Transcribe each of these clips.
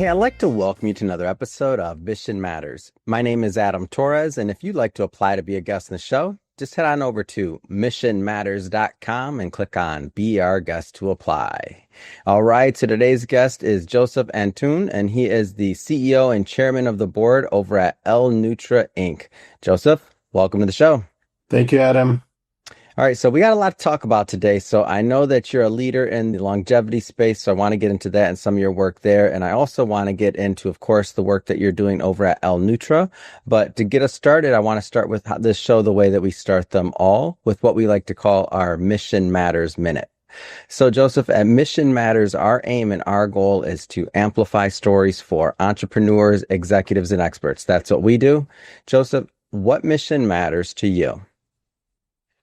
Hey, I'd like to welcome you to another episode of Mission Matters. My name is Adam Torres, and if you'd like to apply to be a guest in the show, just head on over to missionmatters.com and click on Be Our Guest to apply. All right, so today's guest is Joseph Antoun, and he is the CEO and chairman of the board over at L-Nutra Inc. Joseph, welcome to the show. Thank you, Adam. All right, so we got a lot to talk about today. So I know that you're a leader in the longevity space, so I want to get into that and some of your work there. And I also want to get into, of course, the work that you're doing over at L-Nutra. But to get us started, I want to start with this show the way that we start them all, with what we like to call our Mission Matters Minute. So Joseph, at Mission Matters, our aim and our goal is to amplify stories for entrepreneurs, executives, and experts. That's what we do. Joseph, what mission matters to you?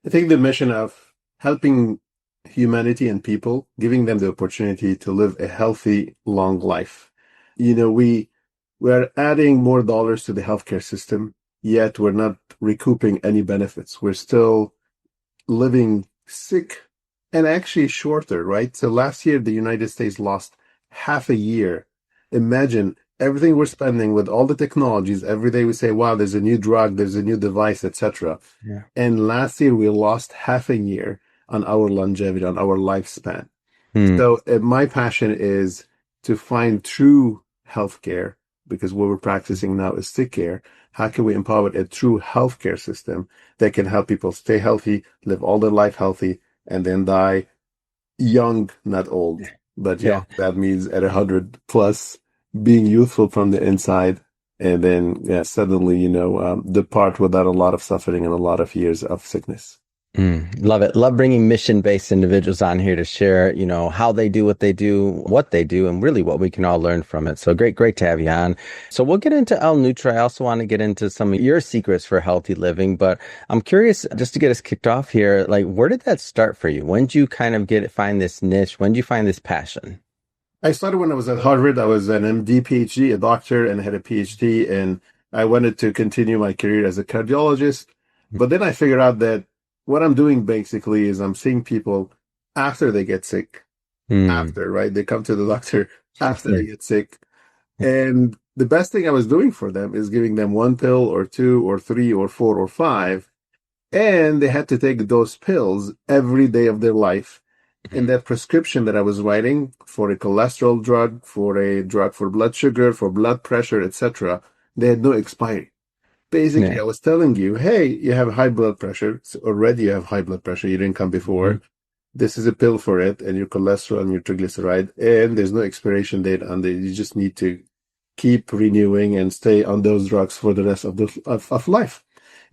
I think the mission of helping humanity and people, giving them the opportunity to live a healthy, long life. We're adding more dollars to the healthcare system, yet we're not recouping any benefits. We're still living sick and actually shorter, right? So last year, the United States lost half a year. Imagine everything we're spending with all the technologies. Every day we say, wow, there's a new drug, there's a new device, etc. Yeah. And last year we lost half a year on our longevity, on our lifespan. So my passion is to find true healthcare, because what we're practicing now is sick care. How can we empower a true healthcare system that can help people stay healthy, live all their life healthy, and then die young, not old, but young. That means at 100 plus, being youthful from the inside, and then suddenly, depart without a lot of suffering and a lot of years of sickness. Love it. Love bringing mission-based individuals on here to share, how they do, what they do, and really what we can all learn from it. So great to have you on. So we'll get into L-Nutra. I also want to get into some of your secrets for healthy living, but I'm curious, just to get us kicked off here, like, where did that start for you? When did you kind of find this niche? When did you find this passion? I started when I was at Harvard. I was an MD, PhD, a doctor, and I had a PhD, and I wanted to continue my career as a cardiologist. But then I figured out that what I'm doing basically is I'm seeing people after they get sick, right? They come to the doctor after they get sick. And the best thing I was doing for them is giving them one pill or two or three or four or five. And they had to take those pills every day of their life. And that prescription that I was writing for a cholesterol drug, for a drug for blood sugar, for blood pressure, etc., they had no expiry. Basically, I was telling you, hey, you have high blood pressure. So already you have high blood pressure. You didn't come before. This is a pill for it, and your cholesterol and your triglyceride, and there's no expiration date on it. You just need to keep renewing and stay on those drugs for the rest of life.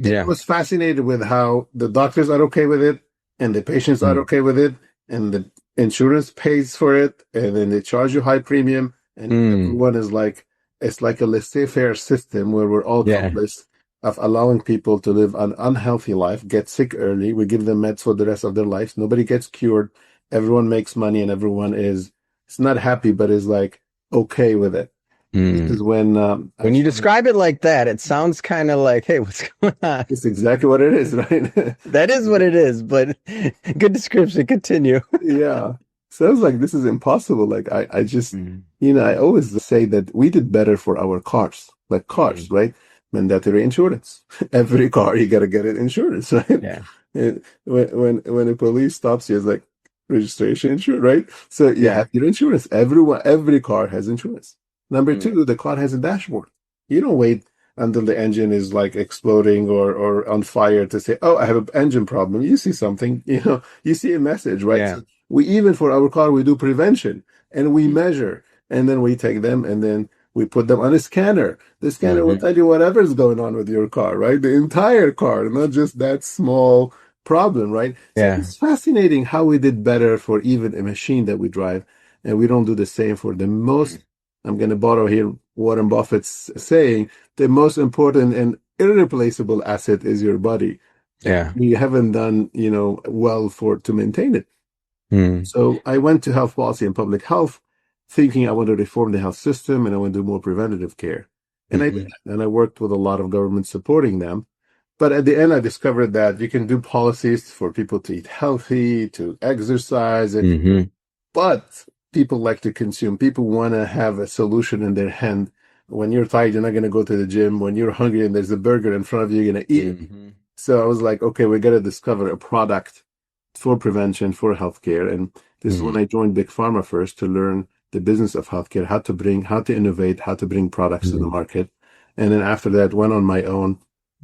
I was fascinated with how the doctors are okay with it, and the patients are okay with it, and the insurance pays for it, and then they charge you high premium, and everyone is like, it's like a laissez-faire system where we're all complicit of allowing people to live an unhealthy life, get sick early. We give them meds for the rest of their lives. Nobody gets cured. Everyone makes money, and everyone it's not happy, but is like okay with it. This is when you describe it like that, it sounds kind of like, hey, what's going on? It's exactly what it is, right? That is what it is, but good description. Continue. Yeah. Sounds like this is impossible. Like I just, I always say that we did better for our cars, like cars, right? Mandatory insurance. Every car, you got to get it insurance, right? Yeah. When a police stops you, it's like registration insurance, right? So you have your insurance. Every car has insurance. Number two, the car has a dashboard. You don't wait until the engine is like exploding or on fire to say, oh, I have an engine problem. You see something, you see a message, right? Yeah. So we, even for our car, we do prevention, and we measure, and then we take them, and then we put them on a scanner. The scanner will tell you whatever's going on with your car, right? The entire car, not just that small problem, right? So it's fascinating how we did better for even a machine that we drive, and we don't do the same for the most, I'm going to borrow here Warren Buffett's saying, the most important and irreplaceable asset is your body. Yeah. We haven't done, well to maintain it. So I went to health policy and public health thinking I want to reform the health system and I want to do more preventative care. And I did. And I worked with a lot of governments supporting them. But at the end, I discovered that you can do policies for people to eat healthy, to exercise, but people like to consume. People want to have a solution in their hand. When you're tired, you're not going to go to the gym. When you're hungry and there's a burger in front of you, you're going to eat it. Hmm. So I was like, okay, we got to discover a product for prevention, for healthcare. And this is when I joined Big Pharma first to learn the business of healthcare, how to innovate, how to bring products to the market. And then after that, went on my own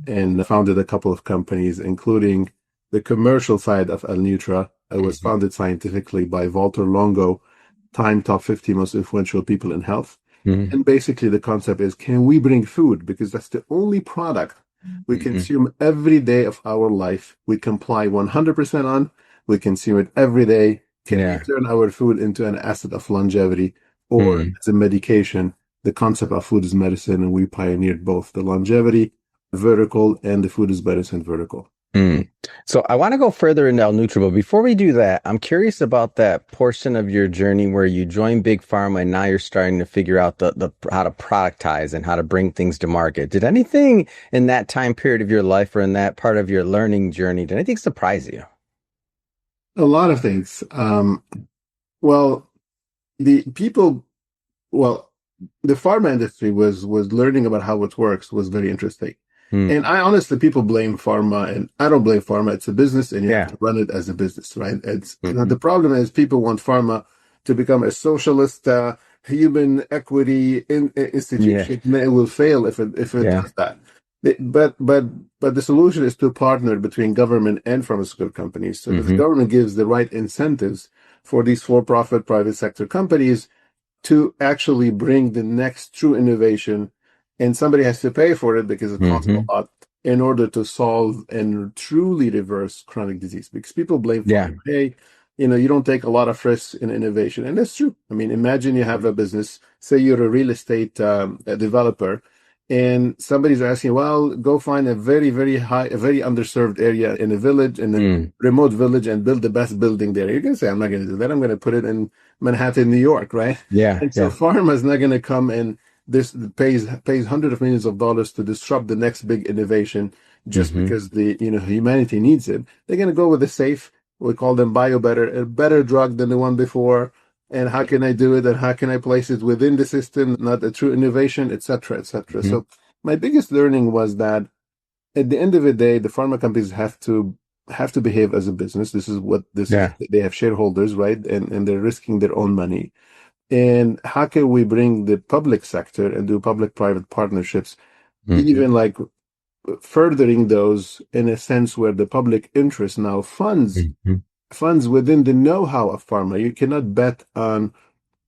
and founded a couple of companies, including the commercial side of L-Nutra. It was founded scientifically by Walter Longo, Time Top 50 Most Influential People in Health. And basically the concept is, can we bring food? Because that's the only product we consume every day of our life. We comply 100% on. We consume it every day. Can we turn our food into an asset of longevity or as a medication? The concept of food is medicine, and we pioneered both the longevity vertical and the food is medicine vertical. So I want to go further into L-Nutra, but before we do that, I'm curious about that portion of your journey where you joined Big Pharma and now you're starting to figure out the how to productize and how to bring things to market. Did anything in that time period of your life or in that part of your learning journey, did anything surprise you? A lot of things. Well, the people, well, the pharma industry was learning about how it works was very interesting. And I honestly, people blame pharma, and I don't blame pharma. It's a business, and you have to run it as a business, right? It's the problem is people want pharma to become a socialist, human equity institution. And it will fail if it does that. But the solution is to partner between government and pharmaceutical companies. So if the government gives the right incentives for these for-profit private sector companies to actually bring the next true innovation, and somebody has to pay for it because it costs a lot in order to solve and truly reverse chronic disease. Because people blame pharma. Hey, you don't take a lot of risks in innovation. And that's true. I mean, imagine you have a business, say you're a real estate developer, and somebody's asking, well, go find a very, very underserved area in a village, in a remote village, and build the best building there. You're going to say, I'm not going to do that. I'm going to put it in Manhattan, New York, right? And so pharma is not going to come and this pays hundreds of millions of dollars to disrupt the next big innovation just because the humanity needs it. They're going to go with the safe, we call them a better drug than the one before. And how can I do it? And how can I place it within the system? Not a true innovation, et cetera, et cetera. So my biggest learning was that at the end of the day, the pharma companies have to behave as a business. This is what they have shareholders, right? And they're risking their own money. And how can we bring the public sector and do public-private partnerships, even like furthering those in a sense where the public interest now funds within the know-how of pharma. You cannot bet on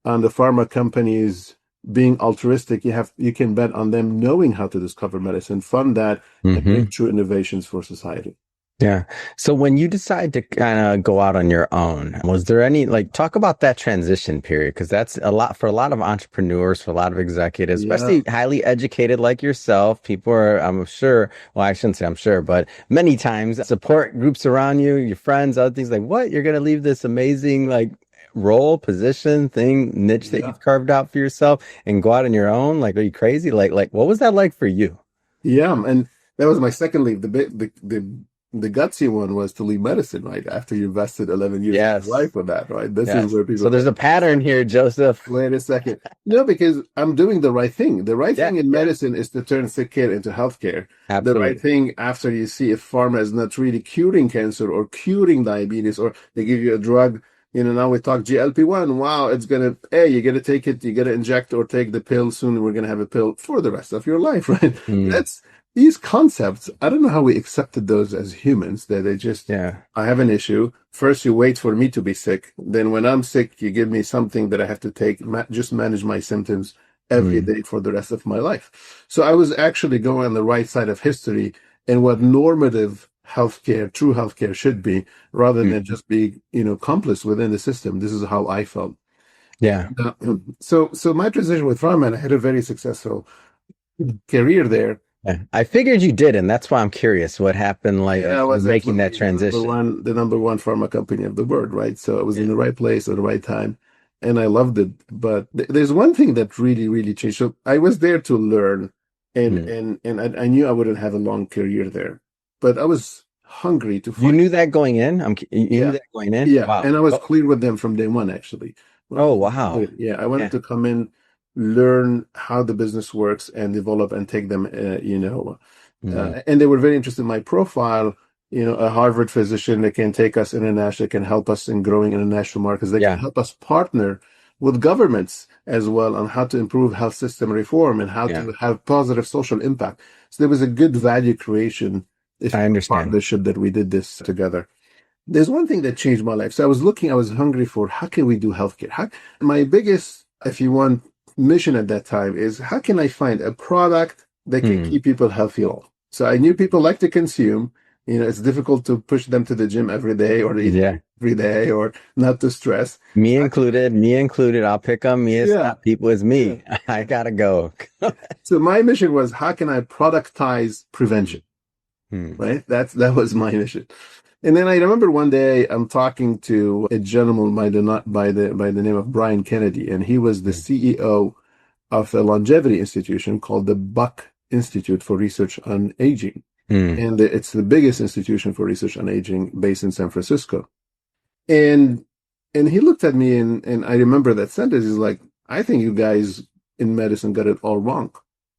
the pharma companies being altruistic. You can bet on them knowing how to discover medicine, fund that, and bring true innovations for society. Yeah. So when you decide to kind of go out on your own, was there any, talk about that transition period? Because that's a lot for a lot of entrepreneurs, for a lot of executives, especially highly educated like yourself. People are, I'm sure, well, I shouldn't say I'm sure, but many times support groups around you, your friends, other things like, what? You're going to leave this amazing, role, position, niche that you've carved out for yourself and go out on your own? Like, are you crazy? Like, what was that like for you? Yeah. And that was my second leave. The gutsy one was to leave medicine, right? After you invested 11 years of your life with that, right? This is where people... So there's a pattern here, Joseph. Wait a second. No, because I'm doing the right thing. The right thing in medicine is to turn sick care into healthcare. Absolutely. The right thing after you see if pharma is not really curing cancer or curing diabetes, or they give you a drug, now we talk GLP-1. Wow, it's going to, you got to take it, you got to inject or take the pill. Soon we're going to have a pill for the rest of your life, right? These concepts, I don't know how we accepted those as humans, that they just, I have an issue. First, you wait for me to be sick. Then when I'm sick, you give me something that I have to take, just manage my symptoms every day for the rest of my life. So I was actually going on the right side of history and what normative healthcare, true healthcare should be, rather than just be, complicit within the system. This is how I felt. Yeah. So my transition with pharma, I had a very successful career there. Yeah. I figured you did, and that's why I'm curious what happened, making that transition. The number one pharma company of the world, right? So I was in the right place at the right time, and I loved it. But there's one thing that really, really changed. So I was there to learn, and I knew I wouldn't have a long career there, but I was hungry to find. You knew that going in? You knew that going in? Yeah, wow. And I was clear with them from day one, actually. Oh, wow. Yeah, I wanted Yeah. to come in, learn how the business works, and develop and take them, Mm, and they were very interested in my profile. A Harvard physician that can take us international, can help us in growing international markets. They can yeah. help us partner with governments as well on how to improve health system reform and how Yeah. to have positive social impact. So there was a good value creation, if I understand. partnership that we did this together. There's one thing that changed my life. So I was hungry for how can we do healthcare? My biggest, if you want, mission at that time is how can I find a product that can Hmm. keep people healthy long? So I knew people like to consume. It's difficult to push them to the gym every day or eat Yeah. every day or not to stress. Me included. Me included. I'll pick them. Me, it's Yeah. not people. It's Yeah. me. I gotta go. So my mission was how can I productize Hmm. prevention? Hmm. Right? That was my mission. And then I remember one day I'm talking to a gentleman by the name of Brian Kennedy, and he was the Hmm. CEO of a longevity institution called the Buck Institute for Research on Aging. Hmm. And it's the biggest institution for research on aging based in San Francisco. And he looked at me and I remember that sentence. He's like, I think you guys in medicine got it all wrong.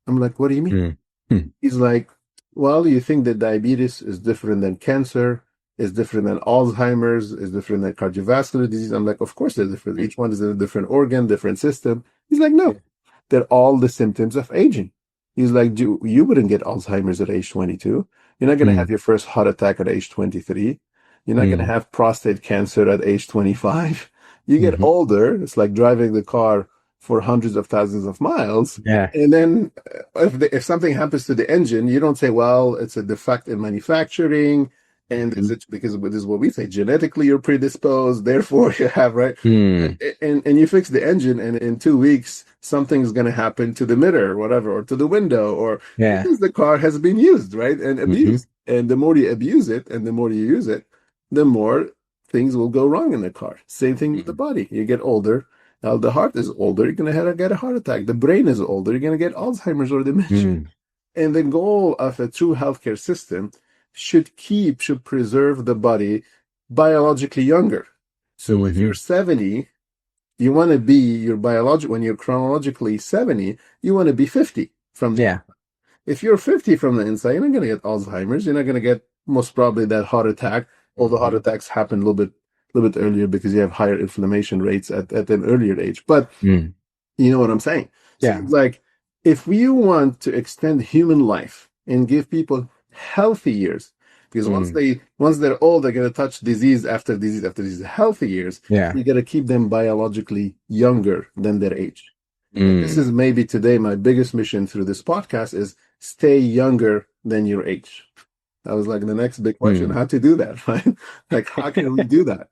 I'm like, what do you mean? Hmm. Hmm. He's like, well, you think that diabetes is different than cancer, is different than Alzheimer's, is different than cardiovascular disease. I'm like, of course they're different. Each one is in a different organ, different system. He's like, Yeah. no, they're all the symptoms of aging. He's like, you wouldn't get Alzheimer's at age 22. You're not going to Hmm. have your first heart attack at age 23. You're not going to Hmm. have prostate cancer at age 25. You get Hmm. older. It's like driving the car for hundreds of thousands of miles. Yeah. And then if something happens to the engine, you don't say, well, it's a defect in manufacturing. And is Hmm. it because this is what we say, genetically you're predisposed, therefore you have, right? Hmm. And you fix the engine, and in 2 weeks, something's going to happen to the mirror, or whatever, or to the window, or Yeah. because the car has been used, right? And Hmm. abused. And the more you abuse it and the more you use it, the more things will go wrong in the car. Same thing with the Hmm. body. You get older, the heart is older, you're going to get a heart attack. The brain is older, you're going to get Alzheimer's or dementia. Hmm. And the goal of a true healthcare system should preserve the body biologically younger. So if you're Hmm. 70, you want to be when you're chronologically 70, you want to be 50 from the. Yeah. If you're 50 from the inside, you're not going to get Alzheimer's. You're not going to get most probably that heart attack. Although heart Hmm. attacks happen a little bit earlier because you have higher inflammation rates at an earlier age. But Hmm. you know what I'm saying? So Yeah. it's like, if we want to extend human life and give people healthy years, because Hmm. once they're old, they're going to touch disease after disease after disease. Healthy years, Yeah. you got to keep them biologically younger than their age. And this Hmm. is maybe today my biggest mission through this podcast is stay younger than your age. That was like the next big question, Hmm. how to do that, right? Like, how can we do that?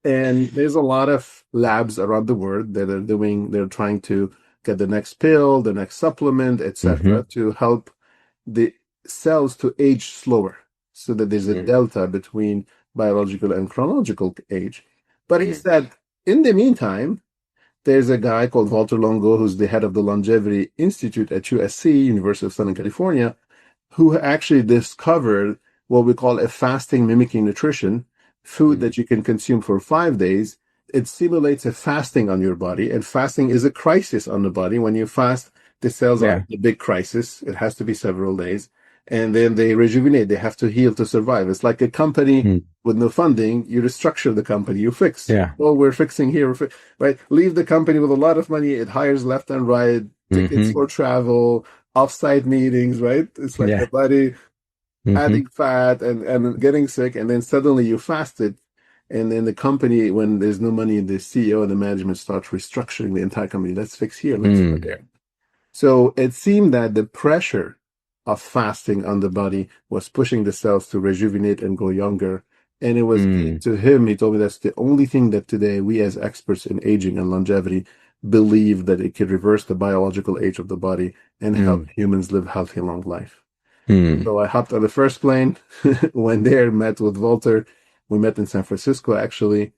And there's a lot of labs around the world that they're trying to get the next pill, the next supplement, Hmm. etc., to help the cells to age slower so that there's a Hmm. delta between biological and chronological age. But he Hmm. said, in the meantime, there's a guy called Walter Longo, who's the head of the Longevity Institute at USC, University of Southern California, who actually discovered what we call a fasting mimicking nutrition, food Hmm. that you can consume for 5 days. It simulates a fasting on your body, and fasting is a crisis on the body. When you fast, the cells are Yeah. in a big crisis. It has to be several days, and then they rejuvenate. They have to heal to survive. It's like a company Hmm. with no funding. You restructure the company. You fix. Yeah. Oh, we're fixing here, right? Leave the company with a lot of money. It hires left and right, tickets Hmm. for travel, offsite meetings, right? It's like the Yeah. body Hmm. adding fat and getting sick, and then suddenly you fasted. And then the company, when there's no money, the CEO and the management start restructuring the entire company. Let's fix here, let's fix Hmm. there. So it seemed that the pressure of fasting on the body was pushing the cells to rejuvenate and go younger. And it was Hmm. to him, he told me that's the only thing that today we as experts in aging and longevity believe that it could reverse the biological age of the body and help Hmm. humans live healthy long life. Hmm. So I hopped on the first plane, went there, met with Walter. We met in San Francisco, actually.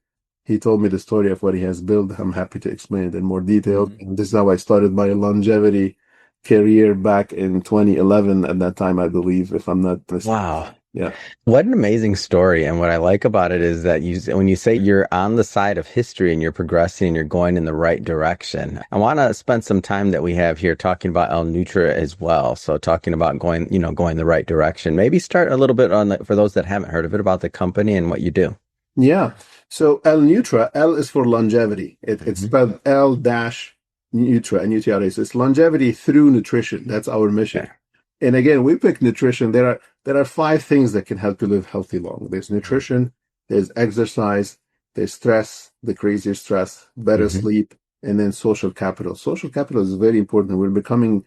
He told me the story of what he has built. I'm happy to explain it in more detail. Hmm. And this is how I started my longevity career back in 2011. At that time, I believe, if I'm not mistaken. Wow. Yeah. What an amazing story. And what I like about it is that when you say you're on the side of history and you're progressing and you're going in the right direction, I want to spend some time that we have here talking about L-Nutra as well. So talking about going, going the right direction. Maybe start a little bit for those that haven't heard of it, about the company and what you do. Yeah. So L-Nutra, L is for longevity. It's Hmm. spelled L dash Nutra, N-U-T-R-A. So it's longevity through nutrition. That's our mission. Okay. And again, we pick nutrition. There are five things that can help you live healthy long. There's nutrition, there's exercise, there's stress, decrease stress, better Hmm. sleep, and then social capital. Social capital is very important. We're becoming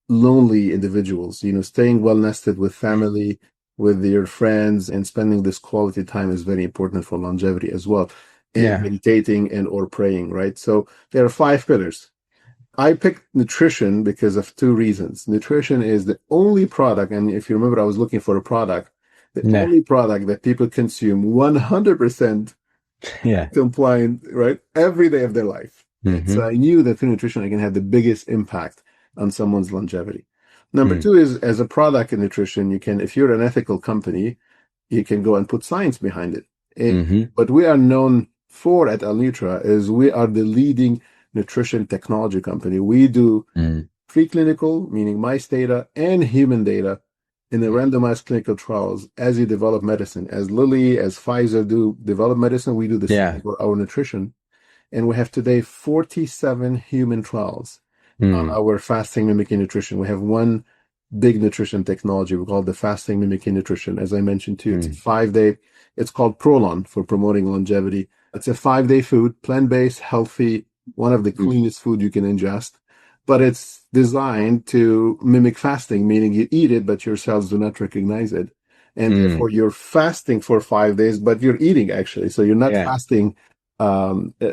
lonely individuals. Staying well nested with family, with your friends, and spending this quality time is very important for longevity as well. And Yeah. meditating and or praying, right? So there are five pillars. I picked nutrition because of two reasons. Nutrition is the only product, and if you remember, I was looking for a product, the Yeah. only product that people consume 100% Yeah. compliant, right, every day of their life. And so Hmm. I knew that through nutrition, I can have the biggest impact on someone's longevity. Number Mm. two is as a product in nutrition, if you're an ethical company, you can go and put science behind it. Hmm. What we are known for at L-Nutra is we are the leading nutrition technology company. We do Mm. preclinical, meaning mice data, and human data in the randomized clinical trials as you develop medicine. As Lilly, as Pfizer do develop medicine, we do the same Yeah. for our nutrition. And we have today 47 human trials on Mm. our fasting mimicking nutrition. We have one big nutrition technology we call the fasting mimicking nutrition. As I mentioned too, it's a Mm. 5 day, it's called ProLon for promoting longevity. It's a 5 day food, plant-based, healthy, one of the Mm. cleanest food you can ingest. But it's designed to mimic fasting, meaning you eat it, but your cells do not recognize it. And Mm. therefore you're fasting for 5 days, but you're eating actually. So you're not Yeah. fasting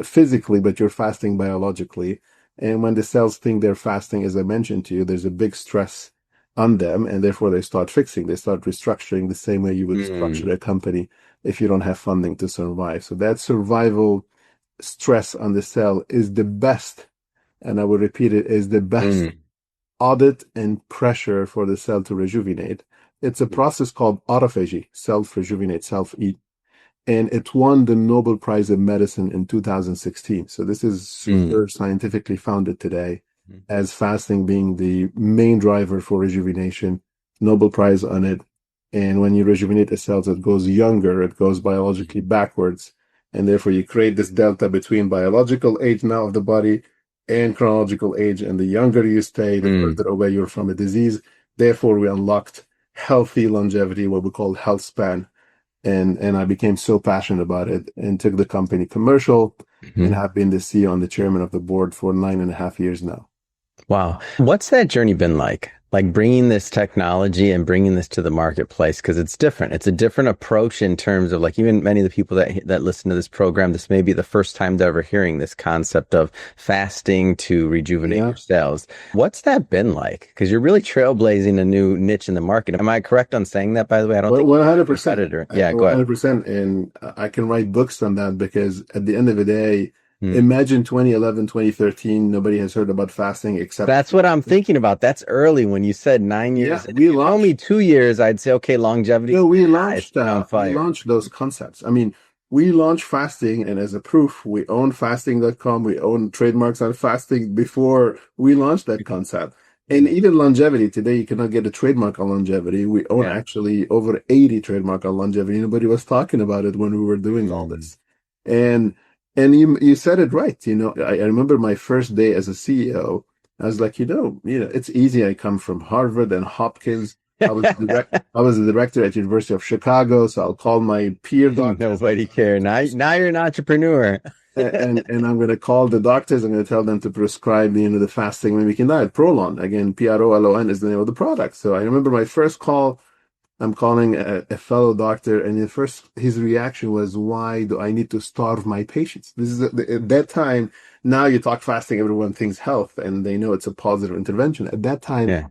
physically, but you're fasting biologically. And when the cells think they're fasting, as I mentioned to you, there's a big stress on them, and therefore they start fixing, they start restructuring the same way you would Mm. structure a company if you don't have funding to survive. So that survival stress on the cell is the best, and I will repeat it, is the best Mm. audit and pressure for the cell to rejuvenate. It's a process called autophagy, self-rejuvenate, self-eat, and it won the Nobel Prize in Medicine in 2016. So this is Mm. super scientifically founded today as fasting being the main driver for rejuvenation, Nobel Prize on it. And when you rejuvenate the cells, it goes younger, it goes biologically backwards. And therefore you create this delta between biological age now of the body and chronological age. And the younger you stay, the Mm. further away you're from a disease. Therefore, we unlocked healthy longevity, what we call Healthspan, and I became so passionate about it and took the company commercial and Mhm. have been the CEO and the chairman of the board for 9.5 years now. Wow. What's that journey been like? Like bringing this technology and bringing this to the marketplace because it's different. It's a different approach in terms of like even many of the people that listen to this program, this may be the first time they're ever hearing this concept of fasting to rejuvenate Yeah, your cells. What's that been like? Because you're really trailblazing a new niche in the market. Am I correct on saying that, by the way? I don't well, think you have a 100%. competitor. Yeah, go ahead. 100%. And I can write books on that because at the end of the day, Hmm. imagine 2011, 2013, nobody has heard about fasting except, That's what I'm thinking about. That's early when you said 9 years. yeah, If we you told me launched. 2 years, I'd say, okay, longevity's No, it's been on we fire. launched those concepts. I mean, we launched fasting, and as a proof, we own fasting.com. We own trademarks on fasting before we launched that concept. And Mm. even longevity, today you cannot get a trademark on longevity. We own Yeah. actually over 80 trademark on longevity. Nobody was talking about it when we were doing all Mm. this. And you said it right. I remember my first day as a CEO. I was like, it's easy. I come from Harvard and Hopkins. I was direct. I was the director at University of Chicago, so I'll call my peer doctors Nobody care. Now you're an entrepreneur. and I'm going to call the doctors. I'm going to tell them to prescribe the fasting mimicking diet, ProLon. Again, PROLON is the name of the product. So I remember my first call. I'm calling a fellow doctor, and his reaction was, "Why do I need to starve my patients?" This is at that time. Now you talk fasting, everyone thinks health, and they know it's a positive intervention. At that time, Yeah.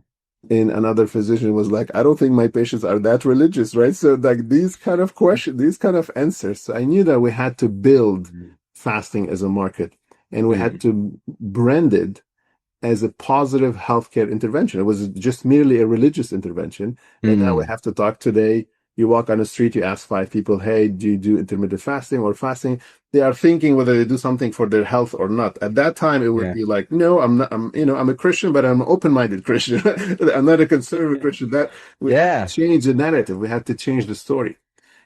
and another physician was like, I don't think my patients are that religious, right? So like these kind of questions, these kind of answers. So I knew that we had to build fasting as a market, and we had Mm. to brand it as a positive healthcare intervention. It was just merely a religious intervention. And now we Mm. have to talk today. You walk on the street, you ask five people, hey, do you do intermittent fasting or fasting? They are thinking whether they do something for their health or not. At that time, it would Yeah. be like, no, I'm not, I'm a Christian, but I'm an open-minded Christian. I'm not a conservative Christian. That we had to Yeah. change the narrative. We had to change the story.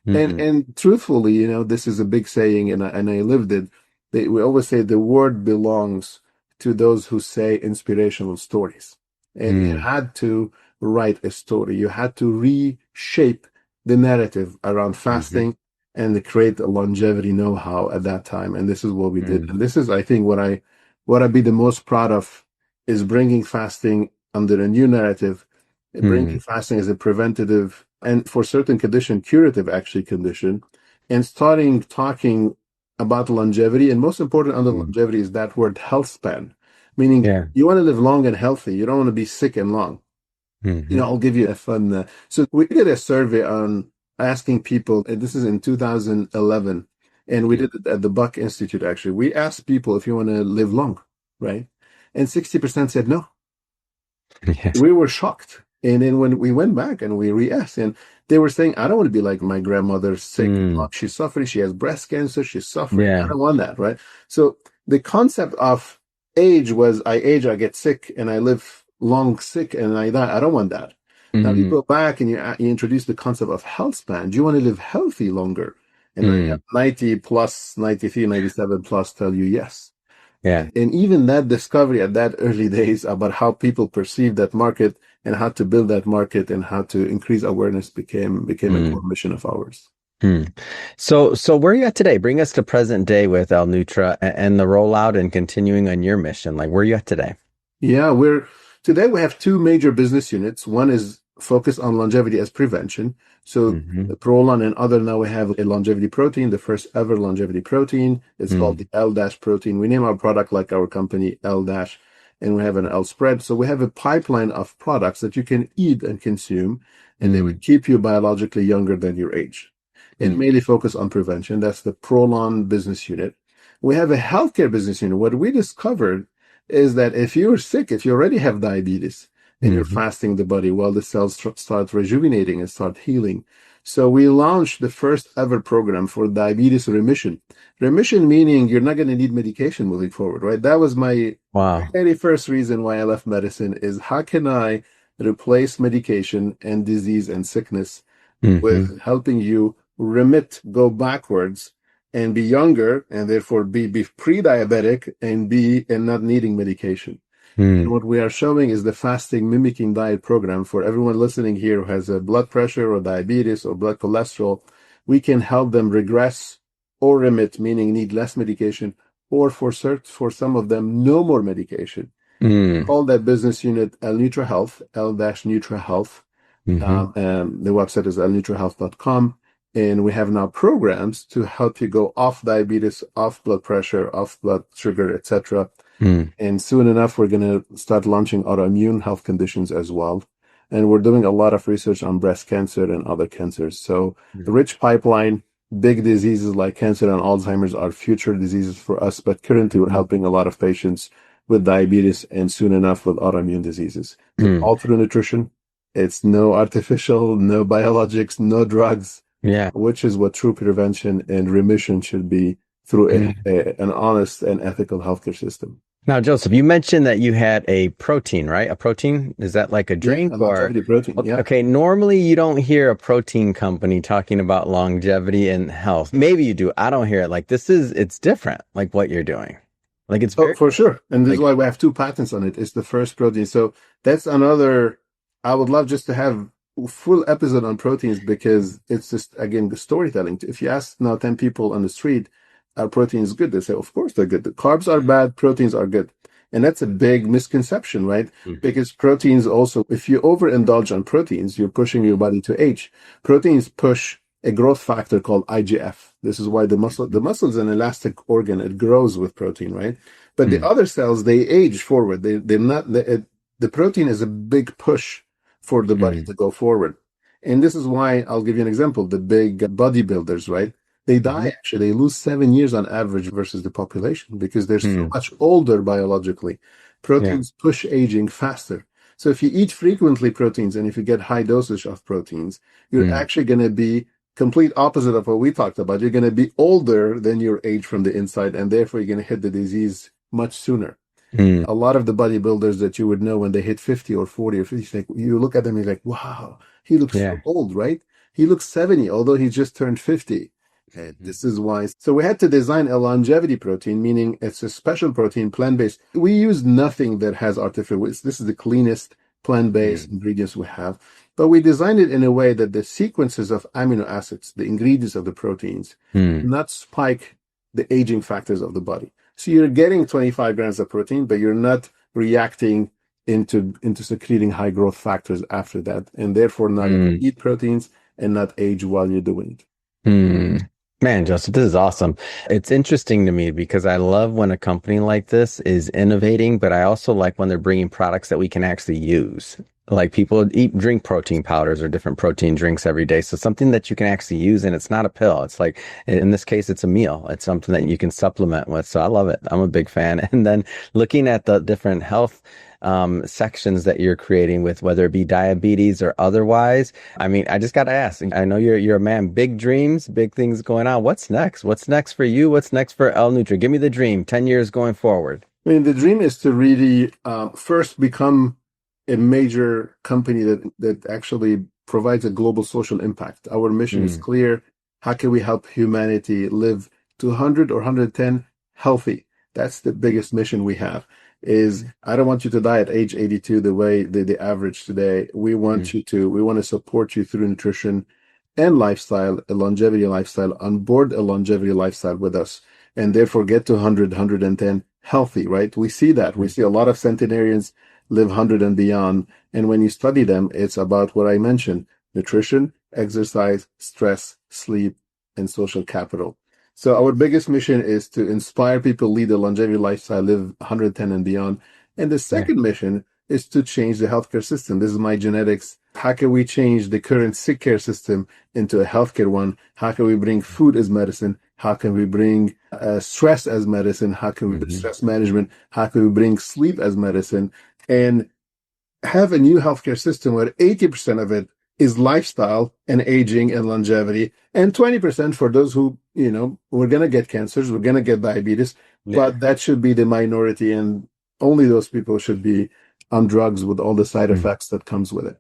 And Mm-mm. and truthfully, this is a big saying, and I lived it. We always say the word belongs to those who say inspirational stories. And you Mm. had to write a story. You had to reshape the narrative around Mm-hmm. fasting and create a longevity know-how at that time. And this is what we did. Mm. And this is, I think, what I'd be the most proud of is bringing fasting under a new narrative, bringing Mm. fasting as a preventative and for certain condition, curative actually condition, and starting talking about longevity. And most important under Mm. longevity is that word health span, meaning Yeah. you want to live long and healthy. You don't want to be sick and long. Mm-hmm. I'll give you a fun. So we did a survey on asking people, and this is in 2011, and we did it at the Buck Institute, actually. We asked people if you want to live long, right? And 60% said no. Yes. We were shocked. And then when we went back and we re-asked, and they were saying, I don't want to be like my grandmother, sick. Mm. She's suffering. She has breast cancer. She's suffering. I Yeah. don't want that, right? So the concept of age was I age, I get sick, and I live long sick, and I die. I don't want that. Now you Mm. go back and you introduce the concept of health span. Do you want to live healthy longer? And I have Mm. 90 plus, 93, 97 plus tell you yes. Yeah. And even that discovery at that early days about how people perceive that market and how to build that market and how to increase awareness became a core Mm. mission of ours. Mm. So where are you at today? Bring us to present day with L-Nutra and the rollout and continuing on your mission. Like, where are you at today? Yeah, today we have two major business units. One is focused on longevity as prevention. So Mm-hmm. the ProLon and other now we have a longevity protein, the first ever longevity protein. It's called Mm. the L-protein. We name our product like our company L-, and we have an L spread. So we have a pipeline of products that you can eat and consume, and they Mm. would keep you biologically younger than your age. And Mm. mainly focus on prevention. That's the ProLon business unit. We have a healthcare business unit. What we discovered is that if you're sick, if you already have diabetes and you're Mm-hmm. fasting the body, well, the cells start rejuvenating and start healing. So we launched the first ever program for diabetes remission. Remission meaning you're not going to need medication moving forward, right? That was my Wow. very first reason why I left medicine is how can I replace medication and disease and sickness Mm-hmm. with helping you remit, go backwards, and be younger, and therefore be pre-diabetic and not needing medication. And Mm. what we are showing is the fasting mimicking diet program for everyone listening here who has a blood pressure or diabetes or blood cholesterol. We can help them regress or remit, meaning need less medication, or for some of them, no more medication. Mm. Call that business unit L-Nutra Health, L-Nutra Health. Mm-hmm. The website is lnutrahealth.com. And we have now programs to help you go off diabetes, off blood pressure, off blood sugar, etc. Mm. And soon enough, we're going to start launching autoimmune health conditions as well. And we're doing a lot of research on breast cancer and other cancers. So, a rich pipeline, big diseases like cancer and Alzheimer's are future diseases for us. But currently, we're Mm. helping a lot of patients with diabetes and soon enough with autoimmune diseases. So, Mm. all through nutrition, it's no artificial, no biologics, no drugs, Yeah. which is what true prevention and remission should be through Mm. an honest and ethical healthcare system. Now, Joseph, you mentioned that you had a protein, right? A protein? Is that like a Yeah, drink a or? longevity protein. Yeah. Okay, normally you don't hear a protein company talking about longevity and health. Maybe you do. I don't hear it. Like it's different, like what you're doing. Like it's Oh, very, for sure. And this is like, why we have two patents on it. It's the first protein. So that's another, I would love just to have a full episode on proteins because it's just, again, the storytelling. If you ask now 10 people on the street, are proteins good? They say, of course they're good. The carbs are bad, proteins are good. And that's a big misconception, right? Mhm. Because proteins also, if you overindulge on proteins, you're pushing your body to age. Proteins push a growth factor called IGF. This is why the muscle is an elastic organ. It grows with protein, right? But the Mm. other cells, they age forward. They're not, the protein is a big push for the body Mm. to go forward. And this is why I'll give you an example. The big bodybuilders, right? They die Mhm. actually. They lose 7 years on average versus the population because they're so Mm. much older biologically. Yeah. Proteins push aging faster. So if you eat frequently proteins and if you get high dosage of proteins, you're Mm, actually going to be complete opposite of what we talked about. You're going to be older than your age from the inside, and therefore you're going to hit the disease much sooner. mm, A lot of the bodybuilders that you would know when they hit 50 or 40 or 50, like, you look at them, you're like, wow, he looks so yeah. old, right? He looks 70, although he just turned 50. And this is why. So we had to design a longevity protein, meaning it's a special protein, plant-based. We use nothing that has artificial. This is the cleanest plant-based Mm, ingredients we have. But we designed it in a way that the sequences of amino acids, the ingredients of the proteins, mm, not spike the aging factors of the body. So you're getting 25 grams of protein, but you're not reacting into secreting high growth factors after that, and therefore not going to mm, eat proteins and not age while you're doing it. mm. Man, Joseph, this is awesome. It's interesting to me because I love when a company like this is innovating, but I also like when they're bringing products that we can actually use. Like people drink protein powders or different protein drinks every day. So something that you can actually use, and it's not a pill. It's like, in this case, it's a meal. It's something that you can supplement with. So I love it. I'm a big fan. And then looking at the different health sections that you're creating with, whether it be diabetes or otherwise. I mean, I just got to ask. I know you're a man, big dreams, big things going on. What's next? What's next for you? What's next for L-Nutra? Give me the dream. 10 years going forward. I mean, the dream is to really first become a major company that actually provides a global social impact. Our mission is Mm, clear. How can we help humanity live to 100 or 110 healthy? That's the biggest mission we have. Is I don't want you to die at age 82 the way the average today. We mm, want we want to support you through nutrition and lifestyle, a longevity lifestyle, on board a longevity lifestyle with us, and therefore get to 100, 110 healthy, right? We see that. We mm, see a lot of centenarians live 100 and beyond. And when you study them, it's about what I mentioned: nutrition, exercise, stress, sleep, and social capital. So our biggest mission is to inspire people, lead a longevity lifestyle, live 110 and beyond. And the yeah. second mission is to change the healthcare system. This is my genetics. How can we change the current sick care system into a healthcare one? How can we bring food as medicine? How can we bring stress as medicine? How can we bring Hmm. stress management? How can we bring sleep as medicine? And have a new healthcare system where 80% of it is lifestyle and aging and longevity, and 20% for those who, we're going to get cancers, we're going to get diabetes, Yeah. but that should be the minority, and only those people should be on drugs with all the side Mm. effects that comes with it.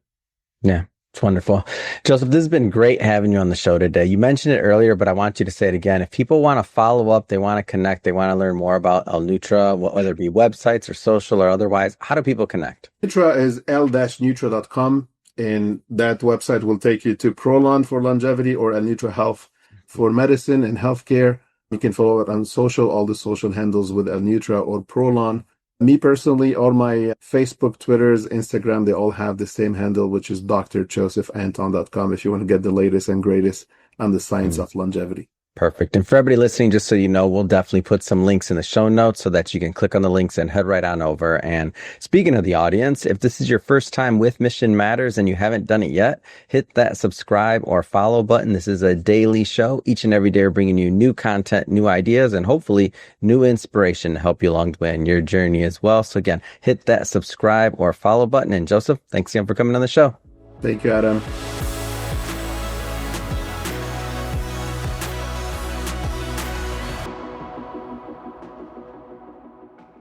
Yeah. It's wonderful. Joseph, this has been great having you on the show today. You mentioned it earlier, but I want you to say it again. If people want to follow up, they want to connect, they want to learn more about L-Nutra, whether it be websites or social or otherwise, how do people connect? Nutra is l-nutra.com, and that website will take you to ProLon for longevity or L-Nutra Health for medicine and healthcare. You can follow it on social, all the social handles with L-Nutra or ProLon. Me personally, all my Facebook, Twitters, Instagram, they all have the same handle, which is drjosephanton.com if you want to get the latest and greatest on the science of longevity. Perfect. And for everybody listening, just so you know, we'll definitely put some links in the show notes so that you can click on the links and head right on over. And speaking of the audience, if this is your first time with Mission Matters and you haven't done it yet, hit that subscribe or follow button. This is a daily show. Each and every day, we're bringing you new content, new ideas, and hopefully new inspiration to help you along the way in your journey as well. So again, hit that subscribe or follow button. And Joseph, thanks again for coming on the show. Thank you, Adam.